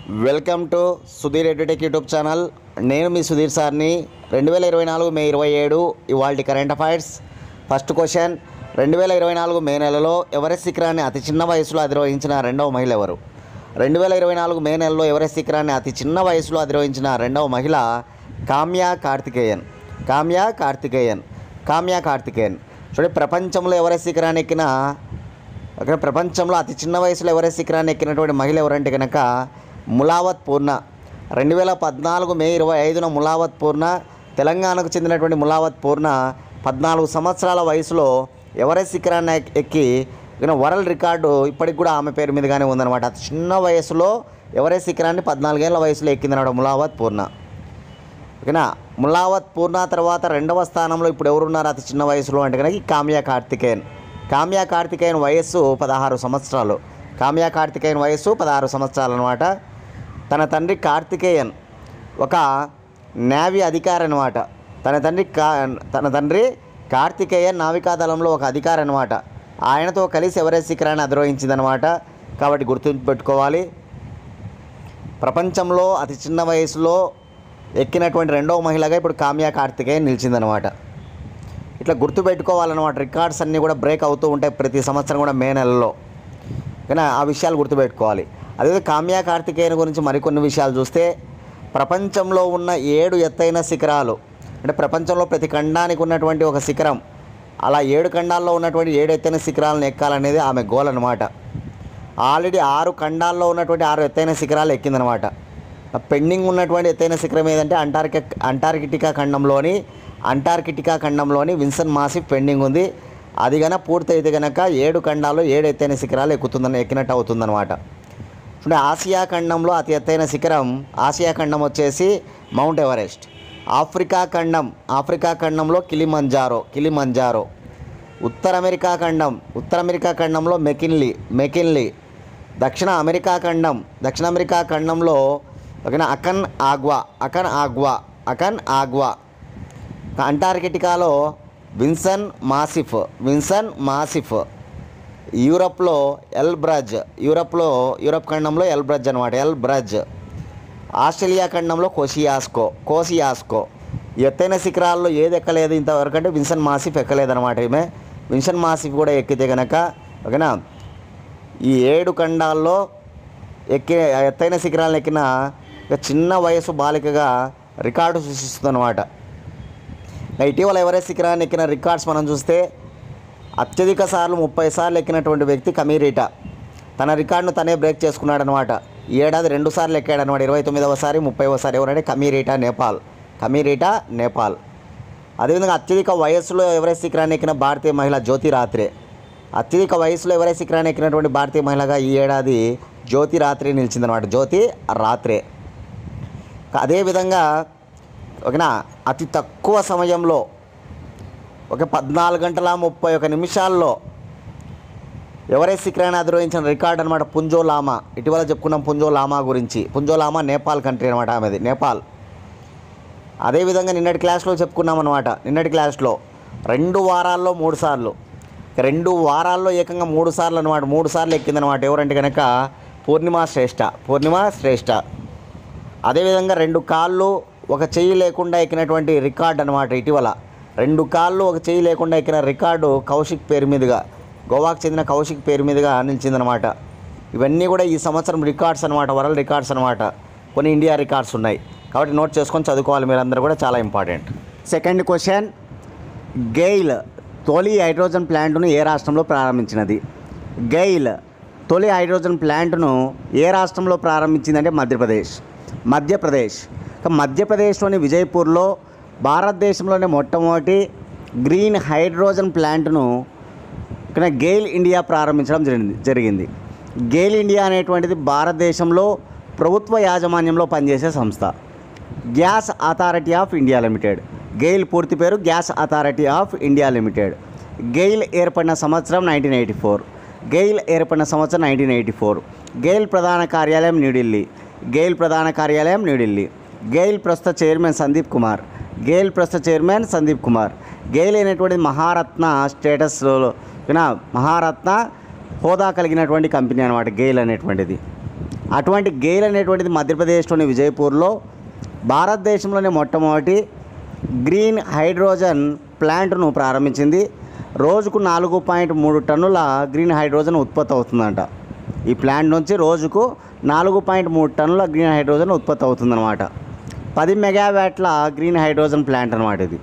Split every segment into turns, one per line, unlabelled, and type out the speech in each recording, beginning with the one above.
Welcome to Sudheer edutech YouTube channel. నేను మీ సుధీర్ సార్ని. 2024 మే 27 ఇవాల్టి కరెంట్ అఫైర్స్. ఫస్ట్ క్వశ్చన్, 2024 మే నెలలో ఎవరెస్ట్ శిఖరాన్ని అతి చిన్న వయసులో అధిరోహించిన రెండవ మహిళ ఎవరు? 2024 మే నెలలో ఎవరెస్ట్ శిఖరాన్ని అతి చిన్న వయసులో అధిరోహించిన రెండవ మహిళ కామ్యా కార్తికేయన్. చూడండి, ప్రపంచంలో ఎవరెస్ట్ శిఖరాన్ని ఎక్కిన ప్రపంచంలో అతి చిన్న వయసులో ఎవరెస్ట్ శిఖరాన్ని ఎక్కినటువంటి మహిళ ఎవరంటే కనుక ములావత్ పూర్ణ. 2014 మే 25న ములావత్ పూర్ణ, తెలంగాణకు చెందినటువంటి ములావత్ పూర్ణ 14 సంవత్సరాల వయసులో ఎవరెస్ట్ శిఖరాన్ని ఎక్కి వరల్డ్ రికార్డు ఇప్పటికి కూడా ఆమె పేరు మీదుగానే ఉందన్నమాట. అతి చిన్న వయసులో ఎవరెస్ట్ శిఖరాన్ని 14 ఏళ్ల వయసులో ఎక్కిందన్నమాట ములావత్ పూర్ణ. ఓకేనా, ములావత్ పూర్ణ తర్వాత రెండవ స్థానంలో ఇప్పుడు ఎవరున్నారు అతి చిన్న వయసులో అంటే కనుక కామ్యా కార్తికేయన్ వయస్సు 16 సంవత్సరాలు. కామ్యా కార్తికేయన్ వయస్సు 16 సంవత్సరాలు అనమాట. తన తండ్రి కార్తికేయన్ ఒక నేవీ అధికారి అనమాట. తన తండ్రి కార్తికేయన్ నావికాదళంలో ఒక అధికారి అనమాట. ఆయనతో కలిసి ఎవరెస్ట్ శిఖరాన్ని అధిరోహించిందనమాట. కాబట్టి గుర్తుపెట్టుకోవాలి, ప్రపంచంలో అతి చిన్న వయసులో ఎక్కినటువంటి రెండవ మహిళగా ఇప్పుడు కామ్యా కార్తికేయన్ నిలిచిందనమాట. ఇట్లా గుర్తుపెట్టుకోవాలన్నమాట. రికార్డ్స్ అన్నీ కూడా బ్రేక్ అవుతూ ఉంటాయి ప్రతి సంవత్సరం కూడా మే నెలలో. కానీ ఆ విషయాలు గుర్తుపెట్టుకోవాలి. అదే కామ్యా కార్తికేయన్ గురించి మరికొన్ని విషయాలు చూస్తే, ప్రపంచంలో ఉన్న 7 ఎత్తైన శిఖరాలు, అంటే ప్రపంచంలో ప్రతి ఖండానికి ఉన్నటువంటి ఒక శిఖరం, అలా 7 ఖండాల్లో ఉన్నటువంటి 7 ఎత్తైన శిఖరాలను ఎక్కాలనేది ఆమె గోల్ అనమాట. ఆల్రెడీ 6 ఖండాల్లో ఉన్నటువంటి 6 ఎత్తైన శిఖరాలు ఎక్కిందనమాట. పెండింగ్ ఉన్నటువంటి ఎత్తైన శిఖరం ఏదంటే అంటార్కిటికా ఖండంలోని విన్సన్ మాసిఫ్ పెండింగ్ ఉంది. అది కనుక పూర్తయితే కనుక 7 ఖండాల్లో 7 ఎత్తైన శిఖరాలు ఎక్కినట్టు అవుతుందన్నమాట. చూడండి, ఆసియా ఖండంలో అతి ఎత్తైన శిఖరం, ఆసియా ఖండం వచ్చేసి మౌంట్ ఎవరెస్ట్. ఆఫ్రికా ఖండంలో కిలిమంజారో. ఉత్తర అమెరికా ఖండంలో మెకిన్లీ. దక్షిణ అమెరికా ఖండంలో అకన్ ఆగ్వా. అంటార్కిటికాలో విన్సన్ మాసిఫ్. యూరప్లో యూరప్ ఖండంలో ఎల్బ్రజ్ అనమాట. ఆస్ట్రేలియా ఖండంలో కోసియాస్కో. ఎత్తైన శిఖరాల్లో ఏది ఎక్కలేదు ఇంతవరకు అంటే విన్సన్ మాసిఫ్ ఎక్కలేదనమాట. ఈమె విన్సన్ మాసిఫ్ కూడా ఎక్కితే కనుక ఓకేనా, ఈ 7 ఖండాల్లో ఎత్తైన శిఖరాలను ఎక్కిన చిన్న వయసు బాలికగా రికార్డు సృష్టిస్తుందన్నమాట. ఇటీవల ఎవరెస్ట్ శిఖరాన్ని ఎక్కిన రికార్డ్స్ మనం చూస్తే, అత్యధిక సార్లు 30 సార్లు ఎక్కినటువంటి వ్యక్తి కమీరీటా. తన రికార్డును తనే బ్రేక్ చేసుకున్నాడనమాట. ఈ ఏడాది 2 సార్లు ఎక్కాడనమాట. 29వ సారి 30వ సారి. ఎవరంటే కమీరీటా నేపాల్. అదేవిధంగా అత్యధిక వయస్సులో ఎవరెస్ట్ శిఖరాన్ని ఎక్కిన భారతీయ మహిళ జ్యోతి రాత్రే. అత్యధిక వయసులో ఎవరెస్ట్ శిఖరాన్ని ఎక్కినటువంటి భారతీయ మహిళగా ఈ ఏడాది జ్యోతి రాత్రే నిలిచిందనమాట. అదేవిధంగా ఓకేనా, అతి తక్కువ సమయంలో 14 గంటల 31 నిమిషాల్లో ఎవరెస్ట్ శిఖరాన్ని అధిరోహించిన రికార్డ్ అనమాట పుంజో లామా. ఇటీవల చెప్పుకున్నాం పుంజో లామా గురించి. పుంజో లామా నేపాల్ కంట్రీ అనమాట, ఆమెది నేపాల్. అదేవిధంగా నిన్నటి క్లాస్లో చెప్పుకున్నాం అనమాట. 2 వారాల్లో 3 సార్లు, 2 వారాల్లో ఏకంగా 3 సార్లు అనమాట. 3 సార్లు ఎక్కిందనమాట. ఎవరంటే కనుక పూర్ణిమ శ్రేష్ఠ. అదేవిధంగా 2 కాళ్ళు 1 చెయ్యి లేకుండా ఎక్కినటువంటి రికార్డ్ అనమాట. ఇటీవల 2 కాళ్ళు 1 చెయ్యి లేకుండా ఎక్కిన రికార్డు కౌశిక్ పేరు మీదుగా, గోవాకు చెందిన కౌశిక్ పేరు మీదుగా నిలిచిందనమాట. ఇవన్నీ కూడా ఈ సంవత్సరం రికార్డ్స్ అనమాట, వరల్డ్ రికార్డ్స్ అనమాట. కొన్ని ఇండియా రికార్డ్స్ ఉన్నాయి. కాబట్టి నోట్ చేసుకొని చదువుకోవాలి మీరందరూ కూడా, చాలా ఇంపార్టెంట్. సెకండ్ క్వశ్చన్, గెయిల్ తొలి హైడ్రోజన్ ప్లాంట్ను ఏ రాష్ట్రంలో ప్రారంభించినది? గెయిల్ తొలి హైడ్రోజన్ ప్లాంట్ను ఏ రాష్ట్రంలో ప్రారంభించిందంటే మధ్యప్రదేశ్లోని విజయపూర్లో భారతదేశంలోని మొట్టమొదటి గ్రీన్ హైడ్రోజన్ ప్లాంట్ను ఇక్కడ గెయిల్ ఇండియా ప్రారంభించడం జరిగింది. గెయిల్ ఇండియా అనేటువంటిది భారతదేశంలో ప్రభుత్వ యాజమాన్యంలో పనిచేసే సంస్థ. Gas authority of India limited. GAIL పూర్తి పేరు gas authority of India limited. GAIL ఏర్పడిన సంవత్సరం 1984. గెయిల్ ప్రధాన కార్యాలయం న్యూఢిల్లీ. గెయిల్ ప్రస్తుత చైర్మన్ సందీప్ కుమార్. గెయిల్ అనేటువంటిది మహారత్న హోదా కలిగినటువంటి కంపెనీ అనమాట గెయిల్ అనేటువంటిది. అటువంటి గెయిల్ అనేటువంటిది మధ్యప్రదేశ్లోని విజయపూర్లో భారతదేశంలోనే మొట్టమొదటి గ్రీన్ హైడ్రోజన్ ప్లాంట్ను ప్రారంభించింది. రోజుకు 4.3 టన్నుల గ్రీన్ హైడ్రోజన్ ఉత్పత్తి అవుతుందంట. ఈ ప్లాంట్ నుంచి రోజుకు 4.3 టన్నుల గ్రీన్ హైడ్రోజన్ ఉత్పత్తి అవుతుందన్నమాట. 10 మెగావాట్ల గ్రీన్ హైడ్రోజన్ ప్లాంట్ అనమాట. ఇది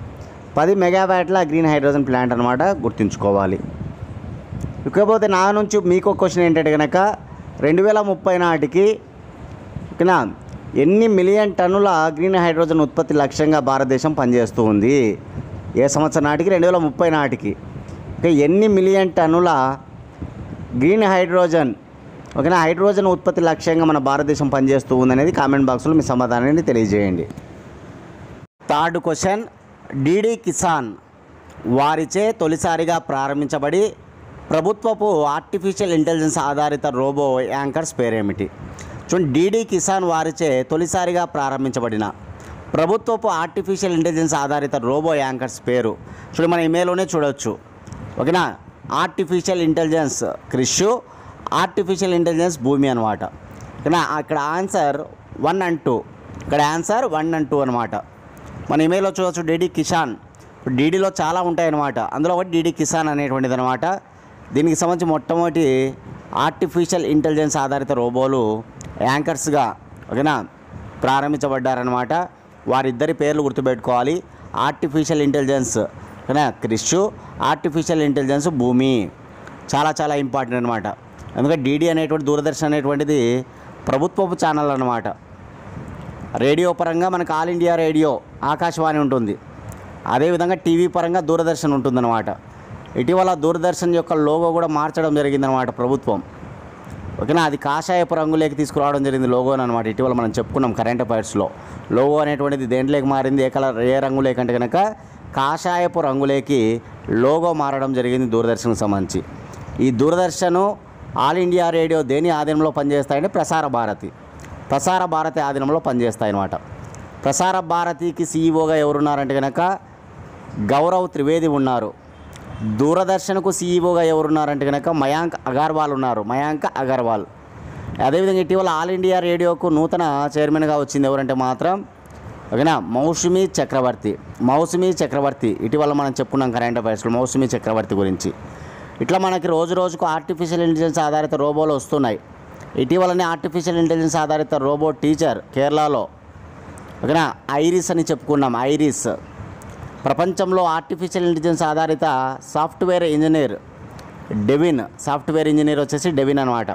10 మెగావాట్ల గ్రీన్ హైడ్రోజన్ ప్లాంట్ అనమాట, గుర్తుంచుకోవాలి. ఇకపోతే నా నుంచి మీకు క్వశ్చన్ ఏంటంటే కనుక 2030 నాటికి ఓకేనా ఎన్ని మిలియన్ టన్నుల గ్రీన్ హైడ్రోజన్ ఉత్పత్తి లక్ష్యంగా భారతదేశం పనిచేస్తూ ఉంది? ఏ సంవత్సరం నాటికి? 2030 నాటికి. ఓకే, ఎన్ని మిలియన్ టన్నుల గ్రీన్ హైడ్రోజన్ ఓకేనా హైడ్రోజన్ ఉత్పత్తి లక్ష్యంగా మన భారతదేశం పనిచేస్తూ ఉందనేది కామెంట్ బాక్స్లో మీ సమాధానాన్ని తెలియజేయండి. థర్డ్ క్వశ్చన్, డీడీ కిసాన్ వారిచే తొలిసారిగా ప్రారంభించబడి ప్రభుత్వపు ఆర్టిఫిషియల్ ఇంటెలిజెన్స్ ఆధారిత రోబో యాంకర్స్ పేరేమిటి? చూడండి, డీడీ కిసాన్ వారిచే తొలిసారిగా ప్రారంభించబడిన ప్రభుత్వపు ఆర్టిఫిషియల్ ఇంటెలిజెన్స్ ఆధారిత రోబో యాంకర్స్ పేరు చూడండి, మన ఇమెయిల్లోనే చూడవచ్చు. ఓకేనా, artificial intelligence Krish, artificial intelligence Bhoomi అనమాట. ఓకేనా, ఇక్కడ ఆన్సర్ 1 and 2, ఇక్కడ ఆన్సర్ 1 and 2 అనమాట. మన ఇమెయిల్లో చూడవచ్చు డీడీ కిసాన్. డీడీలో చాలా ఉంటాయన్నమాట, అందులో ఒకటి డీడీ కిసాన్ అనేటువంటిది అనమాట. దీనికి సంబంధించి మొట్టమొదటి ఆర్టిఫిషియల్ ఇంటెలిజెన్స్ ఆధారిత రోబోలు యాంకర్స్గా ఓకేనా ప్రారంభించబడ్డారనమాట. వారిద్దరి పేర్లు గుర్తుపెట్టుకోవాలి. ఆర్టిఫిషియల్ ఇంటెలిజెన్స్ ఓకేనా క్రిష్, ఆర్టిఫిషియల్ ఇంటెలిజెన్స్ భూమి. చాలా చాలా ఇంపార్టెంట్ అనమాట. ఎందుకంటే డీడీ అనేటువంటి దూరదర్శన్ అనేటువంటిది ప్రభుత్వపు ఛానల్ అనమాట. రేడియో పరంగా మనకు ఆల్ ఇండియా రేడియో ఆకాశవాణి ఉంటుంది. అదేవిధంగా టీవీ పరంగా దూరదర్శన్ ఉంటుందన్నమాట. ఇటీవల దూరదర్శన్ యొక్క లోగో కూడా మార్చడం జరిగిందనమాట ప్రభుత్వం. ఓకేనా, అది కాషాయపు రంగులోకి తీసుకురావడం జరిగింది లోగోని అనమాట. ఇటీవల మనం చెప్పుకున్నాం కరెంట్ అఫైర్స్లో. లోగో అనేటువంటిది దేంట్లోకి మారింది, ఏ రంగులేకి అంటే కనుక కాషాయపు రంగులేకి లోగో మారడం జరిగింది దూరదర్శన్కి సంబంధించి. ఈ దూరదర్శన్ ఆల్ ఇండియా రేడియో దేని ఆధీనంలో పనిచేస్తాయంటే ప్రసార భారతి ఆధీనంలో పనిచేస్తాయన్నమాట. ప్రసార భారతికి సీఈఓగా ఎవరున్నారంటే కనుక గౌరవ్ త్రివేది ఉన్నారు. దూరదర్శన్కు సీఈఓగా ఎవరున్నారంటే కనుక మయాంక్ అగర్వాల్. అదేవిధంగా ఇటీవల ఆల్ ఇండియా రేడియోకు నూతన చైర్మన్గా వచ్చింది ఎవరంటే మాత్రం ఓకేనా మౌసుమి చక్రవర్తి. ఇటీవల మనం చెప్పుకున్నాం కరెంట్ అఫైర్స్లో మౌసుమి చక్రవర్తి గురించి. ఇట్లా మనకి రోజు రోజుకు ఆర్టిఫిషియల్ ఇంటెలిజెన్స్ ఆధారిత రోబోలు వస్తున్నాయి. ఇటీవలనే ఆర్టిఫిషియల్ ఇంటెలిజెన్స్ ఆధారిత రోబో టీచర్ కేరళలో ఓకేనా ఐరిస్ అని చెప్పుకున్నాం. ఐరిస్ ప్రపంచంలో ఆర్టిఫిషియల్ ఇంటెలిజెన్స్ ఆధారిత సాఫ్ట్వేర్ ఇంజనీర్ వచ్చేసి డెవిన్ అనమాట.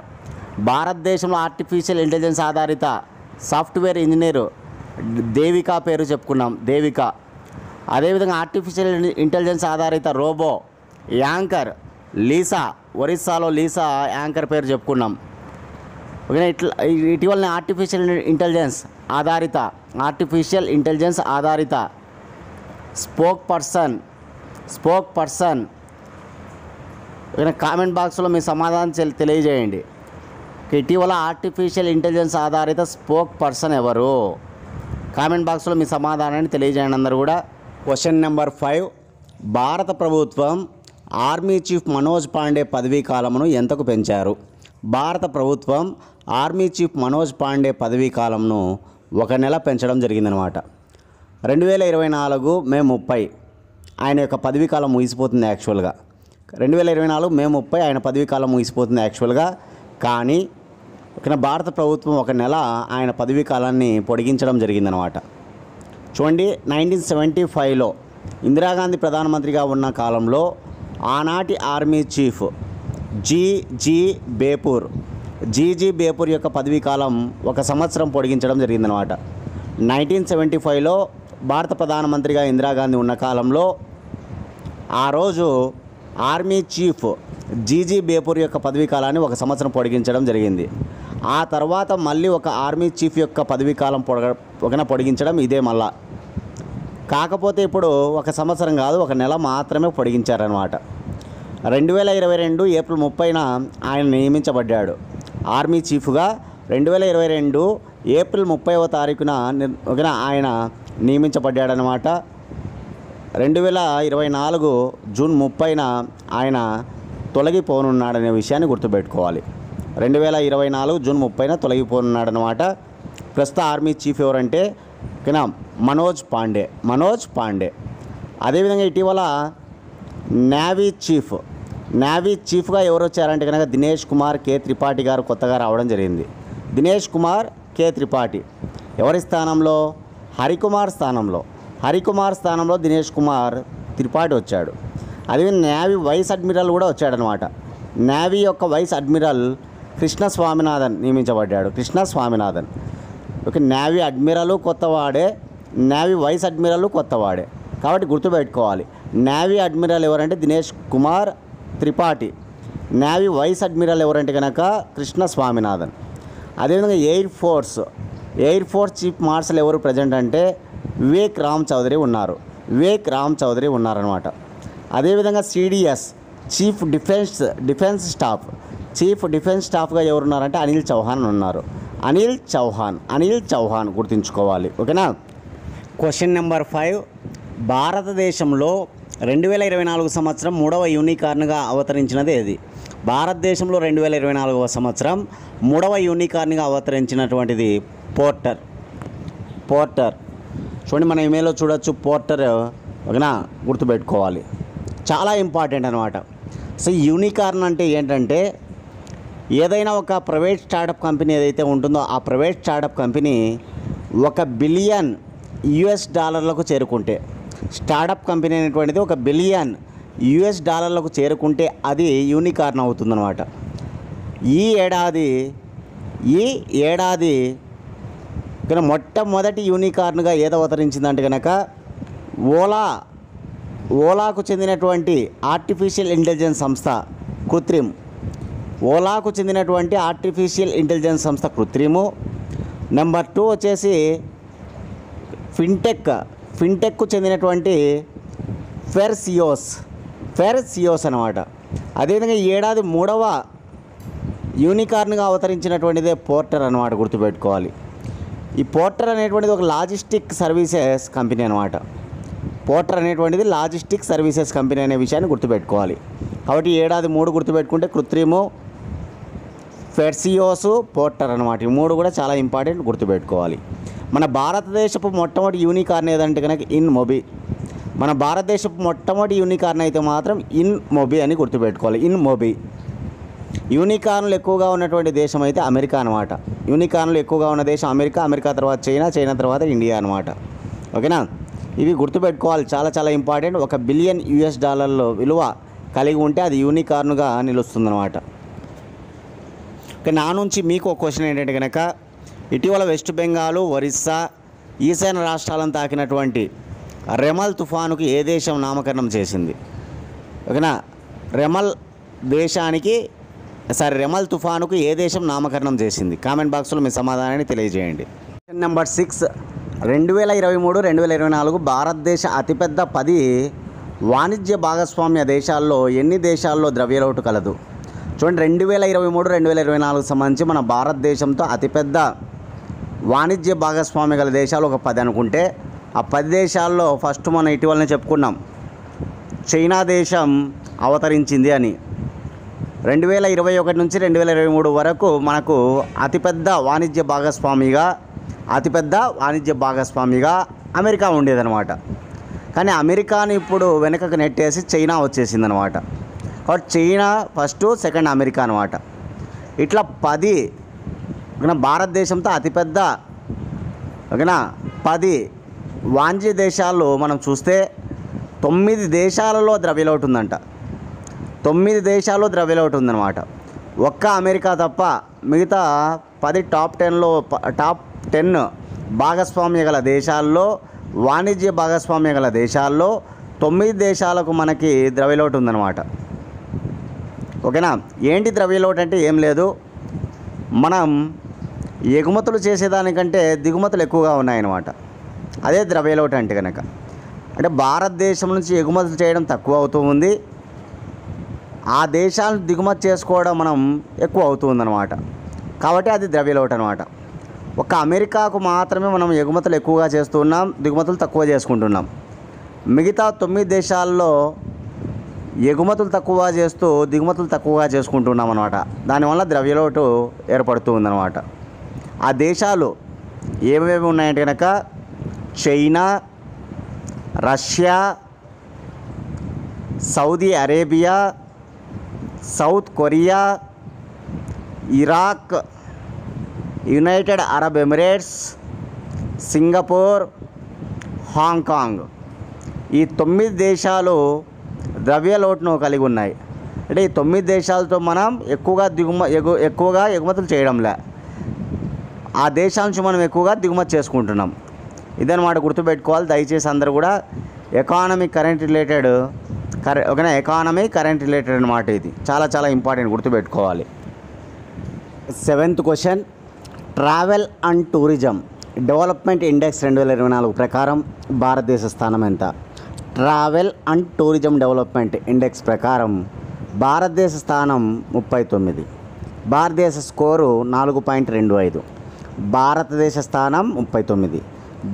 భారతదేశంలో ఆర్టిఫిషియల్ ఇంటెలిజెన్స్ ఆధారిత సాఫ్ట్వేర్ ఇంజనీర్ దేవిక పేరు చెప్పుకున్నాం, దేవిక. అదేవిధంగా ఆర్టిఫిషియల్ ఇంటెలిజెన్స్ ఆధారిత రోబో యాంకర్ లీసా, ఒరిస్సాలో లీసా యాంకర్ పేరు చెప్పుకున్నాం. ఓకే, ఇటీవలనే ఆర్టిఫిషియల్ ఇంటెలిజెన్స్ ఆధారిత స్పోక్ పర్సన్ కామెంట్ బాక్స్లో మీ సమాధానం తెలియజేయండి. ఇటీవల ఆర్టిఫిషియల్ ఇంటెలిజెన్స్ ఆధారిత స్పోక్ పర్సన్ ఎవరు? కామెంట్ బాక్స్లో మీ సమాధానాన్ని తెలియజేయండి అందరూ కూడా. క్వశ్చన్ నెంబర్ 5, భారత ప్రభుత్వం ఆర్మీ చీఫ్ మనోజ్ పాండే పదవీ కాలమును ఎంతకు పెంచారు? భారత ప్రభుత్వం ఆర్మీ చీఫ్ మనోజ్ పాండే పదవీ కాలంను 1 నెల పెంచడం జరిగిందనమాట. 2024 మే 30 ఆయన యొక్క పదవీ కాలం ముగిసిపోతుంది యాక్చువల్గా. 2024 మే 30 ఆయన పదవీ కాలం ముగిసిపోతుంది యాక్చువల్గా. కానీ భారత ప్రభుత్వం 1 నెల ఆయన పదవీ కాలాన్ని పొడిగించడం జరిగిందనమాట. చూడండి, 1975లో ఇందిరాగాంధీ ప్రధానమంత్రిగా ఉన్న కాలంలో ఆనాటి ఆర్మీ చీఫ్ జీజీ బేపూర్ యొక్క పదవీ కాలం 1 సంవత్సరం పొడిగించడం జరిగిందనమాట. 1975లో భారత ప్రధానమంత్రిగా ఇందిరాగాంధీ ఉన్న కాలంలో ఆ రోజు ఆర్మీ చీఫ్ జీజీ బేపూర్ యొక్క పదవీ కాలాన్ని 1 సంవత్సరం పొడిగించడం జరిగింది. ఆ తర్వాత మళ్ళీ ఒక ఆర్మీ చీఫ్ యొక్క పదవీ కాలం పొడిగించడం ఇదే మళ్ళా. కాకపోతే ఇప్పుడు 1 సంవత్సరం కాదు, 1 నెల మాత్రమే పొడిగించారనమాట. 2022 ఏప్రిల్ 30న ఆయన నియమించబడ్డాడు ఆర్మీ చీఫ్గా. 2022 ఏప్రిల్ 30వ తారీఖున ఆయన నియమించబడ్డాడనమాట. 2024 జూన్ 30న ఆయన తొలగిపోనున్నాడనే విషయాన్ని గుర్తుపెట్టుకోవాలి. 2024 జూన్ 30న తొలగిపోనున్నాడు అనమాట. ప్రస్తుత ఆర్మీ చీఫ్ ఎవరంటే ఓకేనా మనోజ్ పాండే. అదేవిధంగా ఇటీవల నేవీ చీఫ్గా ఎవరు వచ్చారంటే కనుక దినేష్ కుమార్ కే త్రిపాఠి గారు కొత్తగా రావడం జరిగింది. దినేష్ కుమార్ కే త్రిపాఠి ఎవరి స్థానంలో? హరికుమార్ స్థానంలో దినేష్ కుమార్ త్రిపాఠి వచ్చాడు. అదేవిధంగా నేవీ వైస్ అడ్మిరల్ కూడా వచ్చాడనమాట. నేవీ యొక్క వైస్ అడ్మిరల్ కృష్ణ స్వామినాథన్ నియమించబడ్డాడు. ఓకే, నేవీ అడ్మిరల్ కొత్తవాడే, నేవీ వైస్ అడ్మిరల్ కొత్తవాడే. కాబట్టి గుర్తుపెట్టుకోవాలి. నేవీ అడ్మిరల్ ఎవరంటే Dinesh Kumar Tripathi, navy vice admiral ఎవరంటే కనుక కృష్ణ స్వామినాథన్. అదేవిధంగా ఎయిర్ ఫోర్స్ చీఫ్ మార్షల్ ఎవరు ప్రజెంట్ అంటే వివేక్ రామ్ చౌదరి ఉన్నారనమాట. అదేవిధంగా CDS చీఫ్ డిఫెన్స్ స్టాఫ్గా ఎవరున్నారంటే అనిల్ చౌహాన్ ఉన్నారు. అనిల్ చౌహాన్ గుర్తుంచుకోవాలి. ఓకేనా. క్వశ్చన్ నెంబర్ 5, భారతదేశంలో 2024 సంవత్సరం 3వ యూనికార్న్గా అవతరించినది ఏది? భారతదేశంలో 2024 సంవత్సరం 3వ యూనికార్న్గా అవతరించినటువంటిది పోర్టర్. చూడండి, మన ఇమెయిల్లో చూడొచ్చు పోర్టర్. ఓకేనా, గుర్తుపెట్టుకోవాలి, చాలా ఇంపార్టెంట్ అనమాట. సో యూనికార్న్ అంటే ఏంటంటే ఏదైనా ఒక ప్రైవేట్ స్టార్టప్ కంపెనీ ఏదైతే ఉంటుందో ఆ ప్రైవేట్ స్టార్టప్ కంపెనీ $1 బిలియన్ చేరుకుంటే, స్టార్టప్ కంపెనీ అనేటువంటిది $1 బిలియన్ చేరుకుంటే అది యూనికార్న్ అవుతుందన్నమాట. ఈ ఏడాది కనుక మొట్టమొదటి యూనికార్న్గా ఏది అవతరించిందంటే కనుక ఓలాకు చెందినటువంటి ఆర్టిఫిషియల్ ఇంటెలిజెన్స్ సంస్థ కృత్రిమ్. నెంబర్ 2 వచ్చేసి ఫిన్టెక్కు చెందినటువంటి ఫెర్సియోస్ అనమాట. అదేవిధంగా ఈ ఏడాది 3వ యూనికార్న్గా అవతరించినటువంటిదే పోర్టర్ అనమాట. గుర్తుపెట్టుకోవాలి. ఈ పోర్టర్ అనేటువంటిది ఒక లాజిస్టిక్ సర్వీసెస్ కంపెనీ అనమాట. అనే విషయాన్ని గుర్తుపెట్టుకోవాలి. కాబట్టి ఏడాది 3 గుర్తుపెట్టుకుంటే కృత్రిము, ఫెర్సియోస్, పోర్టర్ అనమాట. ఈ 3 కూడా చాలా ఇంపార్టెంట్, గుర్తుపెట్టుకోవాలి. మన భారతదేశపు మొట్టమొదటి యూనికార్న్ ఏదంటే కనుక ఇన్మొబి. మన భారతదేశపు మొట్టమొదటి యూనికార్న్ అయితే మాత్రం ఇన్మొబి అని గుర్తుపెట్టుకోవాలి. ఇన్మొబి. యూనికార్న్లు ఎక్కువగా ఉన్నటువంటి దేశం అయితే అమెరికా అనమాట. యూనికార్న్లు ఎక్కువగా ఉన్న దేశం అమెరికా తర్వాత చైనా తర్వాత ఇండియా అనమాట. ఓకేనా, ఇవి గుర్తుపెట్టుకోవాలి, చాలా చాలా ఇంపార్టెంట్. $1 బిలియన్ విలువ కలిగి ఉంటే అది యూనికార్న్గా నిలుస్తుందన్నమాట. ఓకే, నా నుంచి మీకు ఒక క్వశ్చన్ ఏంటంటే కనుక ఇటీవల వెస్ట్ బెంగాల్, ఒరిస్సా, ఈశాన్య రాష్ట్రాలను తాకినటువంటి రెమల్ తుఫానుకు ఏ దేశం నామకరణం చేసింది? ఓకేనా, రెమల్ తుఫానుకు ఏ దేశం నామకరణం చేసింది? కామెంట్ బాక్స్లో మీ సమాధానాన్ని తెలియజేయండి. క్వశ్చన్ నెంబర్ 6, 2023-2024 భారతదేశ అతిపెద్ద 10 వాణిజ్య భాగస్వామ్య దేశాల్లో ఎన్ని దేశాల్లో ద్రవ్యలోటు కలదు? చూడండి, 2023-2024 సంబంధించి మన భారతదేశంతో అతిపెద్ద వాణిజ్య భాగస్వామ్య గల దేశాలు ఒక 10 అనుకుంటే ఆ 10 దేశాల్లో ఫస్ట్ మనం ఇటీవలనే చెప్పుకున్నాం, చైనా దేశం అవతరించింది అని. 2021 నుంచి 2023 వరకు మనకు అతిపెద్ద వాణిజ్య భాగస్వామిగా అమెరికా ఉండేదన్నమాట. కానీ అమెరికాని ఇప్పుడు వెనకకు నెట్టేసి చైనా వచ్చేసిందనమాట. కాబట్టి చైనా ఫస్ట్, సెకండ్ అమెరికా అనమాట. ఇట్లా 10 భారతదేశంతో అతిపెద్ద 10 వాణిజ్య దేశాలు మనం చూస్తే 9 దేశాలలో ద్రవ్యలోటు ఉందంట. 9 దేశాల్లో ద్రవ్యలోటు ఉందన్నమాట. ఒక్క అమెరికా తప్ప మిగతా 10 టాప్ 10 భాగస్వామ్య గల దేశాల్లో, వాణిజ్య భాగస్వామ్య గల దేశాల్లో 9 దేశాలకు మనకి ద్రవ్యలోటు ఉందన్నమాట. ఓకేనా. ఏంటి ద్రవ్యలోటు అంటే ఏం లేదు, మనం ఎగుమతులు చేసేదానికంటే దిగుమతులు ఎక్కువగా ఉన్నాయన్నమాట. అదే ద్రవ్యలోటు అంటే కనుక. అంటే భారతదేశం నుంచి ఎగుమతులు చేయడం తక్కువ అవుతూ ఉంది, ఆ దేశాలను దిగుమతి చేసుకోవడం మనం ఎక్కువ అవుతుందన్నమాట. కాబట్టి అది ద్రవ్యలోటు అనమాట. ఒక అమెరికాకు మాత్రమే మనం ఎగుమతులు ఎక్కువగా చేస్తున్నాం, దిగుమతులు తక్కువ చేసుకుంటున్నాం. మిగతా 9 దేశాల్లో ఎగుమతులు తక్కువ చేస్తూ దిగుమతులు తక్కువగా చేసుకుంటున్నాం అన్నమాట. దానివల్ల ద్రవ్యలోటు ఏర్పడుతూ ఉందన్నమాట. ఆ దేశాలు ఏమేమి ఉన్నాయంటే కనుక China, Russia, Saudi Arabia, south Korea, Iraq, United Arab Emirates, Singapore, Hong Kong. ఈ 9 దేశాలు ద్రవ్యలోటును కలిగి ఉన్నాయి. అంటే ఈ 9 దేశాలతో మనం ఎక్కువగా ఎగుమతులు చేయడంలే, ఆ దేశాల నుంచి మనం ఎక్కువగా దిగుమతి చేసుకుంటున్నాం. ఇదన్నమాట గుర్తుపెట్టుకోవాలి. దయచేసి అందరూ కూడా ఎకానమీ కరెంట్ రిలేటెడ్ అనమాట. ఇది చాలా చాలా ఇంపార్టెంట్, గుర్తుపెట్టుకోవాలి. 7th question, travel and tourism development index 2024 ప్రకారం భారతదేశ స్థానం ఎంత? Travel and tourism development index ప్రకారం భారతదేశ స్థానం 39. భారతదేశ స్కోరు 4.25. భారతదేశ స్థానం 39,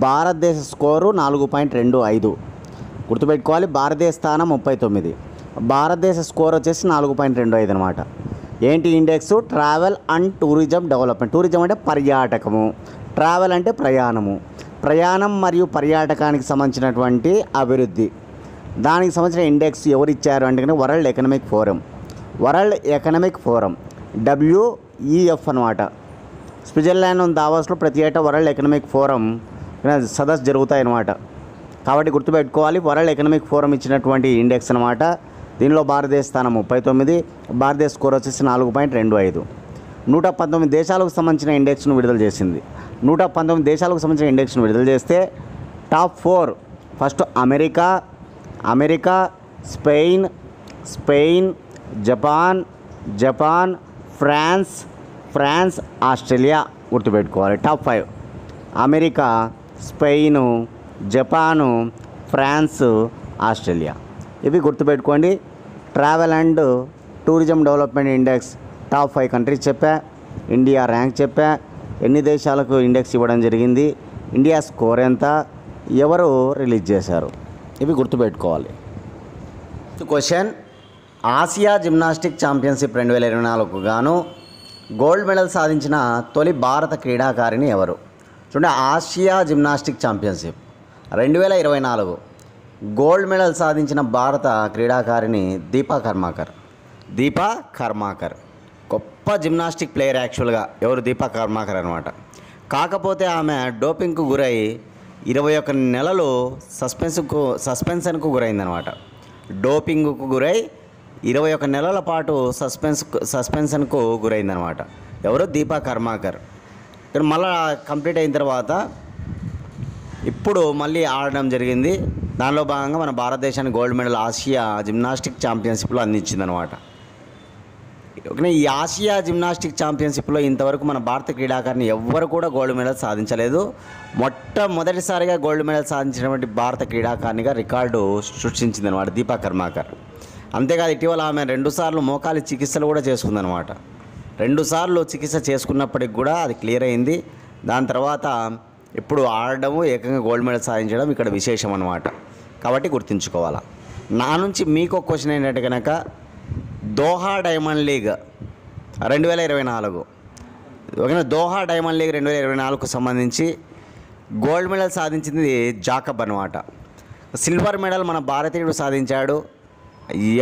భారతదేశ స్కోరు 4.25. గుర్తుపెట్టుకోవాలి. భారతదేశ స్థానం 39, భారతదేశ స్కోర్ వచ్చేసి 4.25 అనమాట. ఏంటి index? Travel and tourism development. Tourism అంటే పర్యాటకము, ట్రావెల్ అంటే ప్రయాణం మరియు పర్యాటకానికి సంబంధించినటువంటి అభివృద్ధి. దానికి సంబంధించిన ఇండెక్స్ ఎవరు ఇచ్చారు అంటే వరల్డ్ ఎకనామిక్ ఫోరం WEF అనమాట. స్విట్జర్లాండ్ దావోస్లో ప్రతి ఏటా వరల్డ్ ఎకనామిక్ ఫోరం సదస్సు జరుగుతాయన్నమాట. కాబట్టి గుర్తుపెట్టుకోవాలి, వరల్డ్ ఎకనామిక్ ఫోరం ఇచ్చినటువంటి ఇండెక్స్ అనమాట. దీనిలో భారతదేశ స్థానం 39, భారతదేశ స్కోర్ వచ్చేసి 4.25. 119 దేశాలకు సంబంధించిన ఇండెక్స్ను విడుదల చేసింది. 119 దేశాలకు సంబంధించిన ఇండెక్స్ను విడుదల చేస్తే top 4 first America, Spain, Japan, France, Australia. గుర్తుపెట్టుకోవాలి. Top 5 America, Spain, Japan, France, Australia. ఇవి గుర్తుపెట్టుకోండి. Travel and tourism development index top 5 countries చెప్పా, ఇండియా ర్యాంక్ చెప్పా, ఎన్ని దేశాలకు ఇండెక్స్ ఇవ్వడం జరిగింది, ఇండియా స్కోర్ ఎంత, ఎవరు రిలీజ్ చేశారు, ఇవి గుర్తుపెట్టుకోవాలి. క్వశ్చన్, ఆసియా జిమ్నాస్టిక్ ఛాంపియన్షిప్ 2024కు గాను గోల్డ్ మెడల్ సాధించిన తొలి భారత క్రీడాకారిణి ఎవరు? చూడండి, Asia gymnastic championship 2024 gold medal సాధించిన భారత క్రీడాకారిణి దీపా కర్మాకర్. గొప్ప జిమ్నాస్టిక్ ప్లేయర్ యాక్చువల్గా. ఎవరు? దీపా కర్మాకర్ అనమాట. కాకపోతే ఆమె డోపింగ్కు గురై 21 నెలలు సస్పెన్షన్కు గురైందనమాట. డోపింగ్కు గురై 21 నెలల పాటు సస్పెన్షన్కు గురైందనమాట. ఎవరు? దీపా కర్మాకర్. ఇక్కడ మళ్ళీ కంప్లీట్ అయిన తర్వాత ఇప్పుడు మళ్ళీ ఆడడం జరిగింది. దానిలో భాగంగా మన భారతదేశానికి గోల్డ్ మెడల్ ఆసియా జిమ్నాస్టిక్ ఛాంపియన్షిప్లో అందించిందనమాట. ఓకే, ఈ ఆసియా జిమ్నాస్టిక్ ఛాంపియన్షిప్లో ఇంతవరకు మన భారత క్రీడాకారిణి ఎవ్వరు కూడా గోల్డ్ మెడల్ సాధించలేదు. మొట్టమొదటిసారిగా గోల్డ్ మెడల్ సాధించినటువంటి భారత క్రీడాకారిణిగా రికార్డు సృష్టించిందనమాట దీపా కర్మాకర్. అంతేకాదు, ఇటీవల ఆమె 2 సార్లు మోకాలి చికిత్సలు కూడా చేసుకుందనమాట. 2 సార్లు చికిత్స చేసుకున్నప్పటికి కూడా అది క్లియర్ అయింది. దాని తర్వాత ఇప్పుడు ఆడడము, ఏకంగా గోల్డ్ మెడల్ సాధించడం ఇక్కడ విశేషం అనమాట. కాబట్టి గుర్తుంచుకోవాలా. నా నుంచి మీకు ఒక క్వశ్చన్ ఏంటంటే కనుక, దోహా డైమండ్ లీగ్ 2024 ఓకేనా, దోహా డైమండ్ లీగ్ 2024కు సంబంధించి గోల్డ్ మెడల్ సాధించింది జాకబ్ అనమాట. సిల్వర్ మెడల్ మన భారతీయుడు సాధించాడు.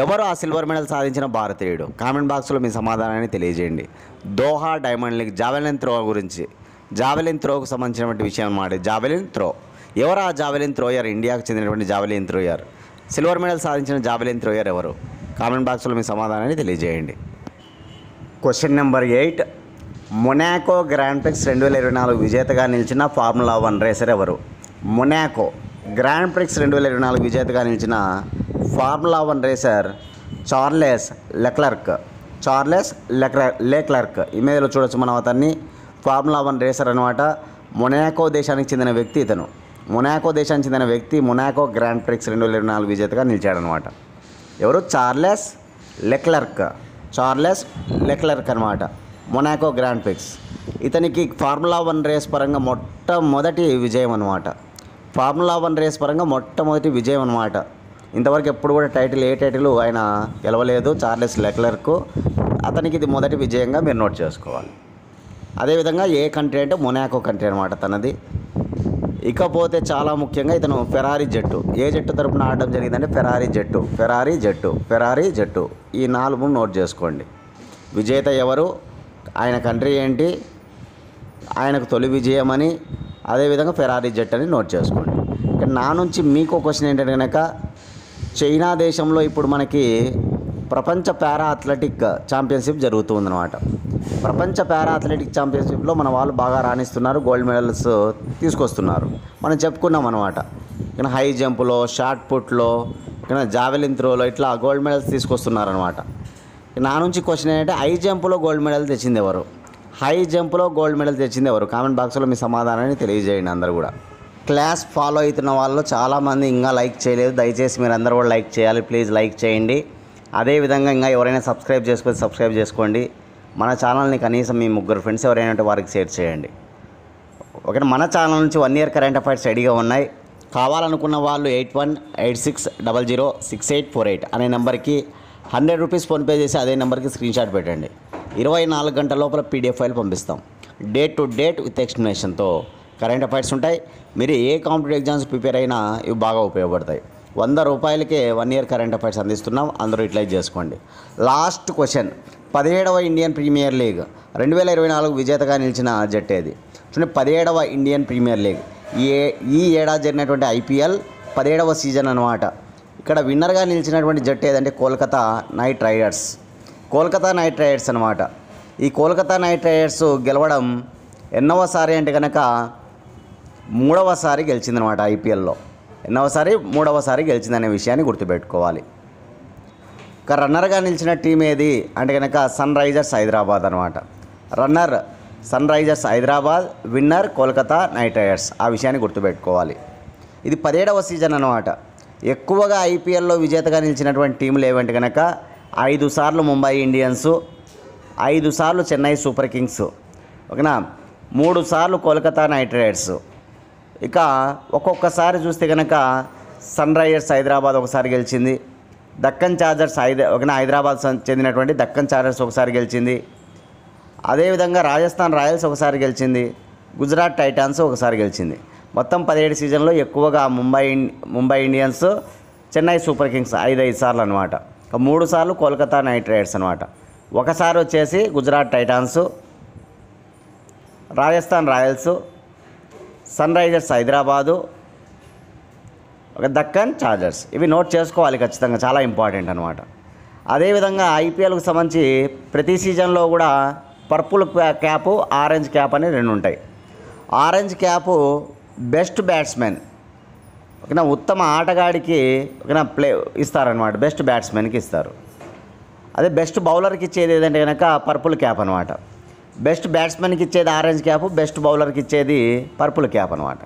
ఎవరు ఆ సిల్వర్ మెడల్ సాధించిన భారతీయుడు? కామెంట్ బాక్స్లో మీ సమాధానాన్ని తెలియజేయండి. Doha diamond league javelin throw గురించి, జావెలిన్ త్రోకు సంబంధించినటువంటి విషయం అన్నమాట. జావెలిన్ త్రో, ఎవరు ఆ జావెలిన్ త్రోయర్? ఇండియాకు చెందినటువంటి జావెలిన్ త్రోయర్. సిల్వర్ మెడల్ సాధించిన జావెలిన్ త్రోయర్ ఎవరు? కామెంట్ బాక్స్లో మీ సమాధానాన్ని తెలియజేయండి. Question number 8, Monaco grand prix 2024 విజేతగా నిలిచిన ఫార్ములా 1 రేసర్ ఎవరు? మొనాకో గ్రాండ్ ప్రిక్స్ 2024 విజేతగా నిలిచిన ఫార్ములా 1 రేసర్ చార్లెస్ లెక్లర్క్. ఇమేజ్లో చూడొచ్చు మనం అతన్ని. ఫార్ములా 1 రేసర్ అనమాట. మొనాకో దేశానికి చెందిన వ్యక్తి ఇతను. మొనాకో గ్రాండ్ ప్రిక్స్ 2024 విజేతగా నిలిచాడనమాట. ఎవరు? చార్లెస్ లెక్లర్క్ అనమాట. Monaco grand prix. ఇతనికి ఫార్ములా 1 రేస్ పరంగా మొట్టమొదటి విజయం అనమాట. ఇంతవరకు ఎప్పుడు కూడా ఏ టైటిల్ ఆయన గెలవలేదు. చార్లెస్ లెక్లెర్క్, అతనికి ఇది మొదటి విజయంగా మీరు నోట్ చేసుకోవాలి. అదేవిధంగా ఏ కంట్రీ అంటే మొనాకో కంట్రీ అనమాట తనది. ఇకపోతే చాలా ముఖ్యంగా ఇతను ఫెరారీ జట్టు, ఏ జట్టు తరపున ఆడడం జరిగిందంటే ఫెరారీ జట్టు. ఈ 4 నోట్ చేసుకోండి. విజేత ఎవరు, ఆయన కంట్రీ ఏంటి, ఆయనకు తొలి విజయం అని, అదేవిధంగా ఫెరారీ జట్టు అని నోట్ చేసుకోండి. ఇక్కడ నా నుంచి మీకు క్వశ్చన్ ఏంటంటే కనుక, చైనా దేశంలో ఇప్పుడు మనకి ప్రపంచ పారా అథ్లెటిక్ ఛాంపియన్షిప్ జరుగుతుందన్నమాట. ప్రపంచ పారా అథ్లెటిక్ ఛాంపియన్షిప్లో మన వాళ్ళు బాగా రాణిస్తున్నారు, గోల్డ్ మెడల్స్ తీసుకొస్తున్నారు. మనం చెప్పుకున్నాం అనమాట. ఇక హై జంప్లో, షార్ట్ పుట్లో, ఇక జావెలిన్ త్రోలో ఇట్లా గోల్డ్ మెడల్స్ తీసుకొస్తున్నారు అనమాట. నా నుంచి క్వశ్చన్ ఏంటంటే, హై జంప్లో గోల్డ్ మెడల్ తెచ్చింది ఎవరు, కామెంట్ బాక్స్లో మీ సమాధానాన్ని తెలియజేయండి. అందరూ కూడా క్లాస్ ఫాలో అవుతున్న వాళ్ళు చాలామంది ఇంకా లైక్ చేయలేదు. దయచేసి మీరు అందరూ కూడా లైక్ చేయాలి. ప్లీజ్ లైక్ చేయండి. అదేవిధంగా ఇంకా ఎవరైనా సబ్స్క్రైబ్ చేసుకోండి. మన ఛానల్ని కనీసం మీ 3 ఫ్రెండ్స్ ఎవరైనా ఉంటే వారికి షేర్ చేయండి. ఓకే, మన ఛానల్ నుంచి 1 ఇయర్ కరెంట్ అఫైర్స్ రెడీగా ఉన్నాయి. కావాలనుకున్న వాళ్ళు 8186006848 అనే నెంబర్కి 100 రూపీస్ ఫోన్పే చేసి అదే నెంబర్కి స్క్రీన్ షాట్ పెట్టండి. 24 గంటల లోపల PDF ఫైల్ పంపిస్తాం. డేట్ టు డేట్ విత్ ఎక్స్ప్లెనేషన్తో కరెంట్ అఫైర్స్ ఉంటాయి. మీరు ఏ కాంపిటేటివ్ ఎగ్జామ్స్ ప్రిపేర్ అయినా ఇవి బాగా ఉపయోగపడతాయి. 100 రూపాయలకే 1 ఇయర్ కరెంట్ అఫైర్స్ అందిస్తున్నాం. అందరూ యూటిలైజ్ చేసుకోండి. లాస్ట్ క్వశ్చన్, 17వ ఇండియన్ ప్రీమియర్ లీగ్ 2024 విజేతగా నిలిచిన జట్టు ఏది? చూడండి, 17వ ఇండియన్ ప్రీమియర్ లీగ్ ఈ ఏడాది జరిగినటువంటి IPL 17వ సీజన్ అనమాట. ఇక్కడ విన్నర్గా నిలిచినటువంటి జట్టు ఏదంటే కోల్కతా నైట్ రైడర్స్ అనమాట. ఈ కోల్కతా నైట్ రైడర్స్ గెలవడం ఎన్నవసారి అంటే కనుక 3వసారి గెలిచిందనమాట. IPLలో మూడవసారి గెలిచిందనే విషయాన్ని గుర్తుపెట్టుకోవాలి. ఇక రన్నర్గా నిలిచిన టీం ఏది అంటే కనుక సన్ రైజర్స్ హైదరాబాద్ అనమాట. Runner sunrisers Hyderabad, winner Kolkata knight riders. ఆ విషయాన్ని గుర్తుపెట్టుకోవాలి. ఇది 17వ సీజన్ అనమాట. ఎక్కువగా IPLలో విజేతగా నిలిచినటువంటి టీంలు ఏవంటే కనుక 5 సార్లు ముంబై ఇండియన్స్, 5 సార్లు చెన్నై సూపర్ కింగ్స్, ఓకేనా, 3 సార్లు కోల్కతా నైట్ రైడర్స్. ఇక ఒక్కొక్కసారి చూస్తే కనుక సన్ రైజర్స్ హైదరాబాద్ ఒకసారి గెలిచింది, దక్కన్ చార్జర్స్ హైదరాబాద్ చెందినటువంటి దక్కన్ చార్జర్స్ ఒకసారి గెలిచింది, అదేవిధంగా రాజస్థాన్ రాయల్స్ ఒకసారి గెలిచింది, గుజరాత్ టైటాన్స్ ఒకసారి గెలిచింది. మొత్తం 17 సీజన్లో ఎక్కువగా Mumbai Indians, Chennai super Kings 5 సార్లు అనమాట. 3 సార్లు కోల్కతా నైట్ రైడర్స్ అనమాట. ఒకసారి వచ్చేసి Gujarat titans, Rajasthan royals, sunrisers Hyderabad, Deccan chargers. ఇవి నోట్ చేసుకోవాలి ఖచ్చితంగా, చాలా ఇంపార్టెంట్ అనమాట. అదేవిధంగా IPLకు సంబంధించి ప్రతి సీజన్లో కూడా పర్పుల్ క్యాపు, ఆరెంజ్ క్యాప్ అని 2 ఉంటాయి. ఆరెంజ్ క్యాపు బెస్ట్ బ్యాట్స్మెన్, ఓకేనా, ఉత్తమ ఆటగాడికి ఓకేనా ఇస్తారనమాట. బెస్ట్ బ్యాట్స్మెన్కి ఇస్తారు. అదే బెస్ట్ బౌలర్కి ఇచ్చేది ఏదంటే కనుక పర్పుల్ క్యాప్ అనమాట. బెస్ట్ బ్యాట్స్మెన్కి ఇచ్చేది ఆరెంజ్ క్యాప్, బెస్ట్ బౌలర్కి ఇచ్చేది పర్పుల్ క్యాప్ అనమాట.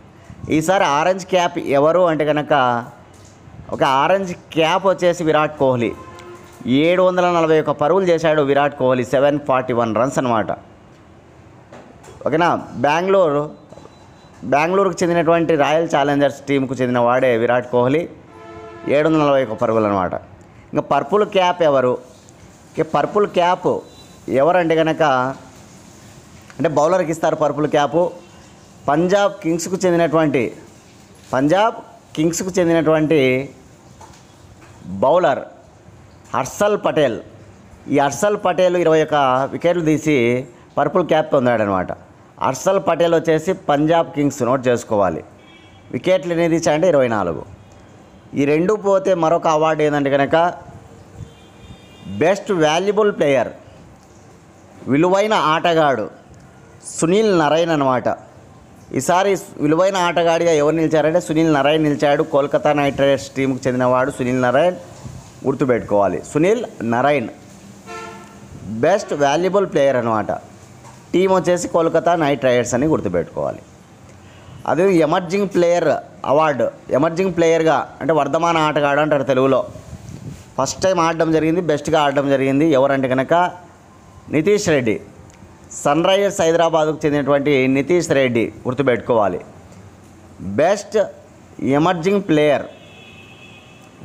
ఈసారి ఆరెంజ్ క్యాప్ ఎవరు అంటే కనుక ఒక ఆరెంజ్ క్యాప్ వచ్చేసి విరాట్ కోహ్లీ. 741 పరుగులు చేశాడు విరాట్ కోహ్లీ, 741 రన్స్ అనమాట. ఓకేనా, బెంగళూరుకు చెందినటువంటి రాయల్ ఛాలెంజర్స్ టీంకు చెందిన వాడే విరాట్ కోహ్లీ, 741 పరుగులు అనమాట. ఇంకా పర్పుల్ క్యాప్ ఎవరు? పర్పుల్ క్యాప్ ఎవరంటే కనుక అంటే బౌలర్కి ఇస్తారు పర్పుల్ క్యాపు. పంజాబ్ కింగ్స్కు చెందినటువంటి బౌలర్ హర్షల్ పటేల్. ఈ హర్షల్ పటేల్ 21 వికెట్లు తీసి పర్పుల్ క్యాప్ పొందాడనమాట. హర్షల్ పటేల్ వచ్చేసి పంజాబ్ కింగ్స్, నోట్ చేసుకోవాలి. వికెట్లు ఎన్ని తీసాయంటే 24. ఈ 2 పోతే మరొక అవార్డు ఏంటంటే కనుక బెస్ట్ వాల్యుబుల్ ప్లేయర్, విలువైన ఆటగాడు సునీల్ నరైన్ అనమాట. ఈసారి విలువైన ఆటగాడిగా ఎవరు నిలిచారంటే సునీల్ నరైన్ నిలిచాడు. కోల్కతా నైట్ రైడర్స్ టీంకు చెందినవాడు సునీల్ నరైన్, గుర్తుపెట్టుకోవాలి. Sunil Narine best valuable player అనమాట. టీం వచ్చేసి కోల్కతా నైట్ రైడర్స్ అని గుర్తుపెట్టుకోవాలి. అదే ఎమర్జింగ్ ప్లేయర్ అవార్డు, ఎమర్జింగ్ ప్లేయర్గా అంటే వర్ధమాన ఆటగాడు అంటారు తెలుగులో. ఫస్ట్ టైం ఆడడం జరిగింది, బెస్ట్గా ఆడడం జరిగింది. ఎవరంటే కనుక నితీష్ రెడ్డి, సన్ రైజర్స్ హైదరాబాద్కు చెందినటువంటి నితీష్ రెడ్డి, గుర్తుపెట్టుకోవాలి. బెస్ట్ ఎమర్జింగ్ ప్లేయర్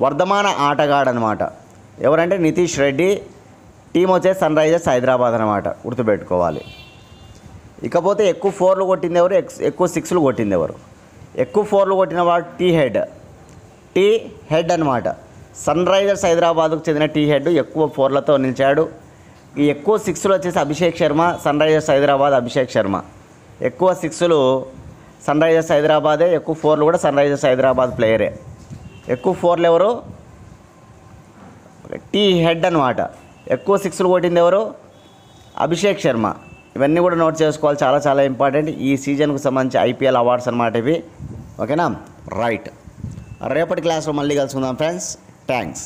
వర్ధమాన ఆటగాడు అనమాట. ఎవరంటే నితీష్ రెడ్డి. టీం వచ్చేసి సన్ రైజర్స్ హైదరాబాద్ అనమాట, గుర్తుపెట్టుకోవాలి. ఇకపోతే ఎక్కువ 4లు కొట్టింది ఎవరు, ఎక్కువ 6లు కొట్టింది ఎవరు? ఎక్కువ 4లు కొట్టిన వాడు టీ హెడ్ అనమాట. సన్ రైజర్స్ హైదరాబాద్కు చెందిన టీ హెడ్ ఎక్కువ 4లతో నిలిచాడు. ఈ ఎక్కువ 6లు వచ్చేసి అభిషేక్ శర్మ, సన్ రైజర్స్ హైదరాబాద్ అభిషేక్ శర్మ. ఎక్కువ 6లు సన్ రైజర్స్ హైదరాబాదే, ఎక్కువ 4లు కూడా సన్ రైజర్స్ హైదరాబాద్ ప్లేయరే. ఎక్కువ 4లు ఎవరు? టీ హెడ్ అనమాట. ఎక్కువ 6లు కొట్టింది ఎవరు? అభిషేక్ శర్మ. ఇవన్నీ కూడా నోట్ చేసుకోవాలి, చాలా చాలా ఇంపార్టెంట్. ఈ సీజన్కు సంబంధించి ఐపీఎల్ అవార్డ్స్ అనమాట ఇవి. ఓకేనా? రైట్. రేపటి క్లాస్లో మళ్ళీ కలుసుకుందాం ఫ్రెండ్స్. థ్యాంక్స్.